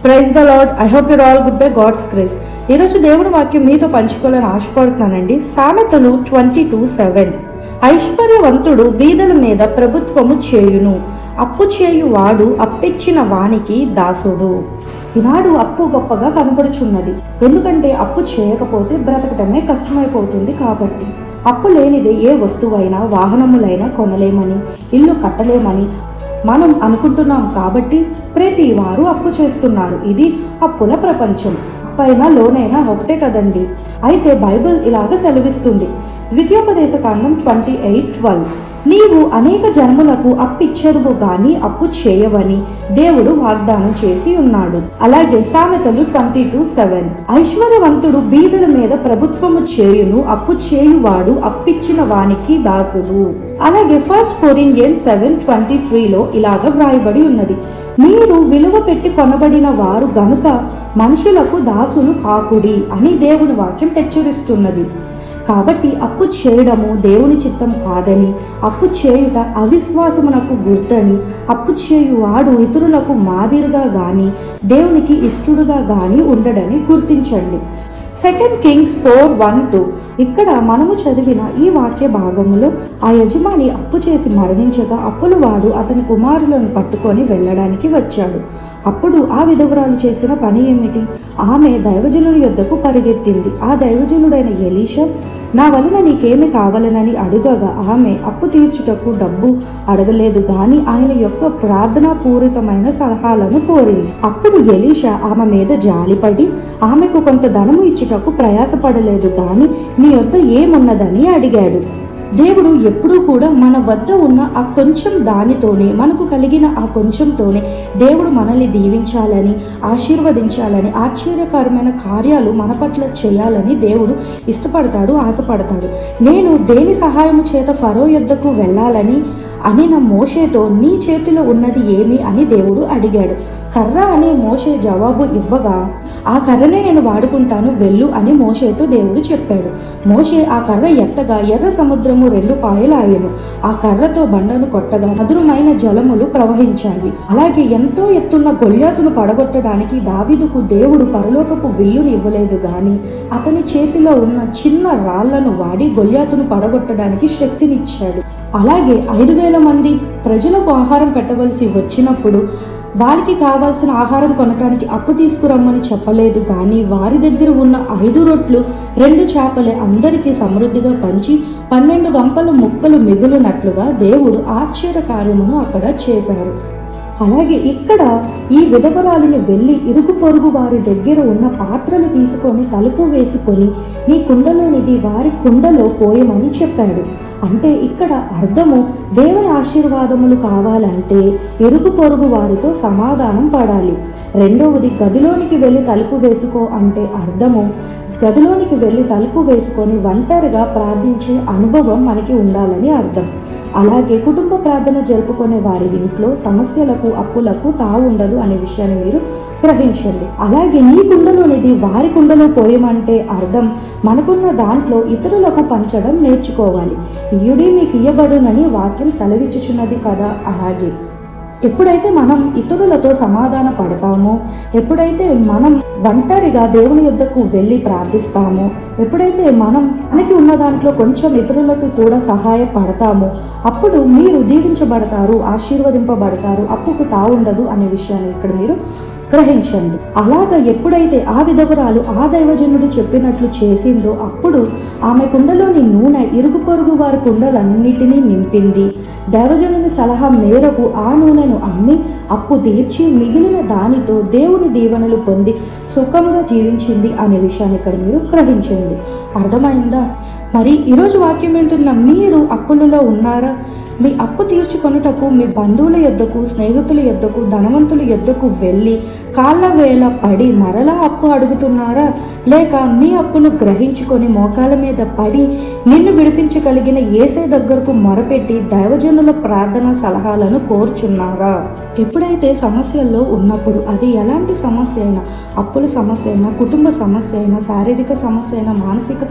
Praise the lord. I hope your all good by God's grace. ఈరోజు దేవుని వాక్యం మీతో పంచుకోవాలని ఆశపడుతున్నానండి. సామెతలు 22:7. ఐశ్వర్యవంతుడు బీదల మీద ప్రభుత్వము చేయును, అప్పు చేయువాడు అప్పిచ్చిన వానికి దాసుడు. ఈనాడు అప్పు గొప్పగా కనపడుచున్నది. ఎందుకంటే అప్పు చేయకపోతే బ్రతకటమే కష్టమైపోతుంది. కాబట్టి అప్పు లేనిదే ఏ వస్తువైనా వాహనములైనా కొనలేమని, ఇల్లు కట్టలేమని మనం అనుకుంటున్నాం. కాబట్టి ప్రతి వారు అప్పు చేస్తున్నారు. ఇది అప్పుల ప్రపంచం. అప్పైనా లోనైనా ఒకటే కదండి. అయితే బైబిల్ ఇలాగ సెలవిస్తుంది. ద్వితీయోపదేశకాండం 28:12. నీవు అనేక జన్ములకు అప్పిచ్చెదవు గాని అప్పు చేయవని దేవుడు వాగ్దానం చేసి ఉన్నాడు. అలాగే సామెతలు 22:7. ఐశ్వర్యవంతుడు బీదల మీద ప్రభుత్వము చేయును, అప్పు చేయువాడు అప్పిచ్చిన వానికి దాసుడు. అలాగే 1 Corinthians 7:23లో ఇలాగ వ్రాయబడి ఉన్నది. మీరు విలువ పెట్టి కొనబడిన వారు గనుక మనుషులకు దాసులు కాకుడి అని దేవుని వాక్యం హెచ్చరిస్తున్నది. కాబట్టి అప్పు చేయడము దేవుని చిత్తం కాదని, అప్పు చేయుట అవిశ్వాసమునకు గుర్తని, అప్పు చేయువాడు ఇతరులకు మాదిరిగా గాని దేవునికి ఇష్టడుగా గాని ఉండడని గుర్తించండి. 2 Kings 4:1-2. ఇక్కడ మనము చదివిన ఈ వాక్య భాగములో ఆ యజమాని అప్పు చేసి మరణించగా అప్పుల వాడు అతని కుమారులను పట్టుకొని వెళ్ళడానికి వచ్చాడు. అప్పుడు ఆ విధవరాలు చేసిన పని ఏమిటి? ఆమె దైవజనుడి యొద్దకు పరిగెత్తింది. ఆ దైవజనుడైన ఎలీషా, నా వలన నీకేమి కావాలనని అడుగగా ఆమె అప్పు తీర్చుటకు డబ్బు అడగలేదు గాని ఆయన యొక్క ప్రార్థనాపూరితమైన సలహాలను కోరింది. అప్పుడు ఎలీషా ఆమె మీద జాలిపడి ఆమెకు కొంత ధనము ఇచ్చుటకు ప్రయాసపడలేదు గాని నీ యొద్ద ఏమున్నదని అడిగాడు. దేవుడు ఎప్పుడూ కూడా మన వద్ద ఉన్న ఆ కొంచెం దానితోనే, మనకు కలిగిన ఆ కొంచెంతోనే దేవుడు మనల్ని దీవించాలని, ఆశీర్వదించాలని, ఆశ్చర్యకరమైన కార్యాలు మన పట్ల చేయాలని దేవుడు ఇష్టపడతాడు, ఆశపడతాడు. నేను దేని సహాయము చేత ఫరో యొద్దకు వెళ్ళాలని అనిన మోషేతో నీ చేతిలో ఉన్నది ఏమి అని దేవుడు అడిగాడు. కర్ర అనే మోషే జవాబు ఇవ్వగా, ఆ కర్రనే నేను వాడుకుంటాను, వెళ్ళు అని మోషేతో దేవుడు చెప్పాడు. మోషే ఆ కర్ర ఎత్తగా ఎర్ర సముద్రము 2 పాయలాయెను. ఆ కర్రతో బండను కొట్టగా మధురమైన జలములు ప్రవహించాయి. అలాగే ఎంతో ఎత్తున్న గొల్యాతును పడగొట్టడానికి దావీదుకు దేవుడు పరలోకపు విల్లుని ఇవ్వలేదు గాని అతని చేతిలో ఉన్న చిన్న రాళ్లను వాడి గొల్యాతును పడగొట్టడానికి శక్తినిచ్చాడు. అలాగే 5,000 మంది ప్రజలకు ఆహారం పెట్టవలసి వచ్చినప్పుడు వారికి కావాల్సిన ఆహారం కొనటానికి అప్పు తీసుకురమ్మని చెప్పలేదు కానీ వారి దగ్గర ఉన్న 5 రొట్లు 2 చేపలే అందరికీ సమృద్ధిగా పంచి 12 గంపల ముక్కలు మిగులునట్లుగా దేవుడు ఆశ్చర్య కార్యమును అక్కడ చేశారు. అలాగే ఇక్కడ ఈ విధవరాలిని వెళ్ళి ఇరుగు పొరుగు వారి దగ్గర ఉన్న పాత్రలు తీసుకొని తలుపు వేసుకొని నీ కుండలోనిది వారి కుండలో పోయమని చెప్పాడు. అంటే ఇక్కడ అర్థము, దేవుని ఆశీర్వాదములు కావాలంటే ఇరుగు పొరుగు వారితో సమాధానం పడాలి. రెండవది, గదిలోనికి వెళ్ళి తలుపు వేసుకో అంటే అర్థము, గదిలోనికి వెళ్ళి తలుపు వేసుకొని ఒంటరిగా ప్రార్థించే అనుభవం మనకి ఉండాలని అర్థం. అలాగే కుటుంబ ప్రార్థన జరుపుకునే వారి ఇంట్లో సమస్యలకు, అప్పులకు తావుండదు అనే విషయాన్ని మీరు గ్రహించండి. అలాగే నీ కుండలోనిది వారి కుండలో పోయమంటే అర్థం, మనకున్న దాంట్లో ఇతరులకు పంచడం నేర్చుకోవాలి. ఇయుడి మీకు ఇయ్యబడునని వాక్యం సెలవిచ్చుచున్నది కదా. అలాగే ఎప్పుడైతే మనం ఇతరులతో సమాధాన పడతామో, ఎప్పుడైతే మనం ఒంటరిగా దేవుని యొద్దకు వెళ్ళి ప్రార్థిస్తామో, ఎప్పుడైతే మనకి ఉన్న దాంట్లో కొంచెం ఇతరులకు కూడా సహాయపడతామో అప్పుడు మీరు దీవించబడతారు, ఆశీర్వదింపబడతారు, అప్పుకు తావుండదు అనే విషయాన్ని ఇక్కడ మీరు గ్రహించండి. అలాగా ఎప్పుడైతే ఆ విధవరాలు ఆ దైవజనుడు చెప్పినట్లు చేసిందో అప్పుడు ఆమె కుండలోని నూనె ఇరుగు పొరుగు వారి కుండలన్నిటినీ నింపింది. దైవజనుని సలహా మేరకు ఆ నూనెను అమ్మి అప్పు తీర్చి మిగిలిన దానితో దేవుని దీవెనలు పొంది సుఖంగా జీవించింది అనే విషయాన్ని ఇక్కడ మీరు గ్రహించండి. అర్థమైందా? మరి ఈరోజు వాక్యం ఏంటున్న మీరు అప్పులలో ఉన్నారా? మీ అప్పు తీర్చుకొనుటకు మీ బంధువుల యొద్దకు, స్నేహితుల యొద్దకు, ధనవంతుల యొద్దకు వెళ్ళి కాళ్ళ వేళ పడి మరలా అప్పు అడుగుతున్నారా? లేక మీ అప్పును గ్రహించుకొని మోకాల మీద పడి నిన్ను విడిపించగలిగిన యేసే దగ్గరకు మొరపెట్టి దైవజనుల ప్రార్థన సలహాలను కోరుచున్నారా? ఎప్పుడైతే సమస్యల్లో ఉన్నప్పుడు, అది ఎలాంటి సమస్య అయినా, అప్పుల సమస్య అయినా, కుటుంబ సమస్య అయినా, శారీరక సమస్య అయినా, మానసిక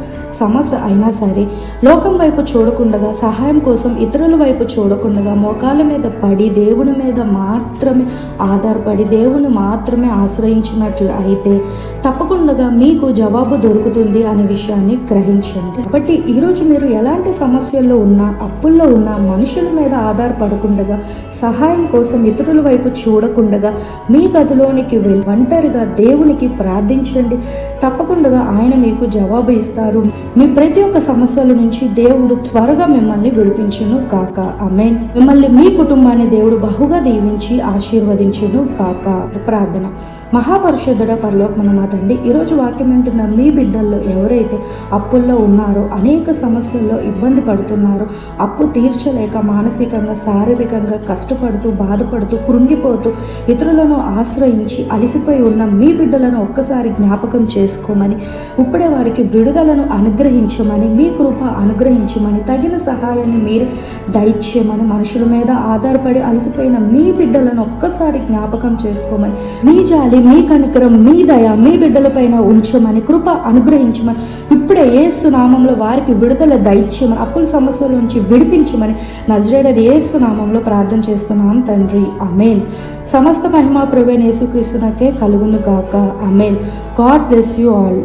సమస్య అయినా సరే, లోకం వైపు చూడకుండా సహాయం కోసం ఇతరుల వైపు వైపు చూడకుండా మోకాళ్ళ మీద పడి దేవుని మీద మాత్రమే ఆధారపడి దేవుని మాత్రమే ఆశ్రయించినట్లు అయితే తప్పకుండా మీకు జవాబు దొరుకుతుంది అనే విషయాన్ని గ్రహించండి. కాబట్టి ఈరోజు మీరు ఎలాంటి సమస్యల్లో ఉన్నా, అప్పుల్లో ఉన్నా, మనుషుల మీద ఆధారపడకుండా, సహాయం కోసం ఇతరుల వైపు చూడకుండా మీ గదిలోనికి వెళ్ళి ఒంటరిగా దేవునికి ప్రార్థించండి. తప్పకుండా ఆయన మీకు జవాబు ఇస్తారు. మీ ప్రతి ఒక్క సమస్యల నుంచి దేవుడు త్వరగా మిమ్మల్ని విడిపించును కాక. ఆమేన్. మిమ్మల్ని మీ కుటుంబాన్ని దేవుడు బహుగా దీవించి ఆశీర్వదించును కాక. ప్రార్థన. మహాపరిశుద్ధుడ పరలోకమున్న మా తండ్రి, ఈరోజు వాక్యం వింటున్న మీ బిడ్డల్లో ఎవరైతే అప్పుల్లో ఉన్నారో, అనేక సమస్యల్లో ఇబ్బంది పడుతున్నారో, అప్పు తీర్చలేక మానసికంగా శారీరకంగా కష్టపడుతూ బాధపడుతూ కృంగిపోతూ ఇతరులను ఆశ్రయించి అలసిపోయి ఉన్న మీ బిడ్డలను ఒక్కసారి జ్ఞాపకం చేసుకోమని, ఇప్పుడే వారికి విడుదలను అనుగ్రహించమని, మీ కృప అనుగ్రహించమని, తగిన సహాయాన్ని మీరు దయచేయమని, మనుషుల మీద ఆధారపడి అలసిపోయిన మీ బిడ్డలను ఒక్కసారి జ్ఞాపకం చేసుకోమని, మీ జాలి, మీ కనికరం, మీ దయ మీ బిడ్డలపైన ఉంచమని, కృప అనుగ్రహించమని, ఇప్పుడే యేసు నామంలో వారికి విడుదల దయచేయమని, అప్పుల సమస్యల నుంచి విడిపించమని నజరేయుడైన యేసు నామంలో ప్రార్థన చేస్తున్నాం తండ్రి. ఆమేన్. సమస్త మహిమ ప్రభువైన యేసుక్రీస్తునకే కలుగును గాక. Amen. God bless you all.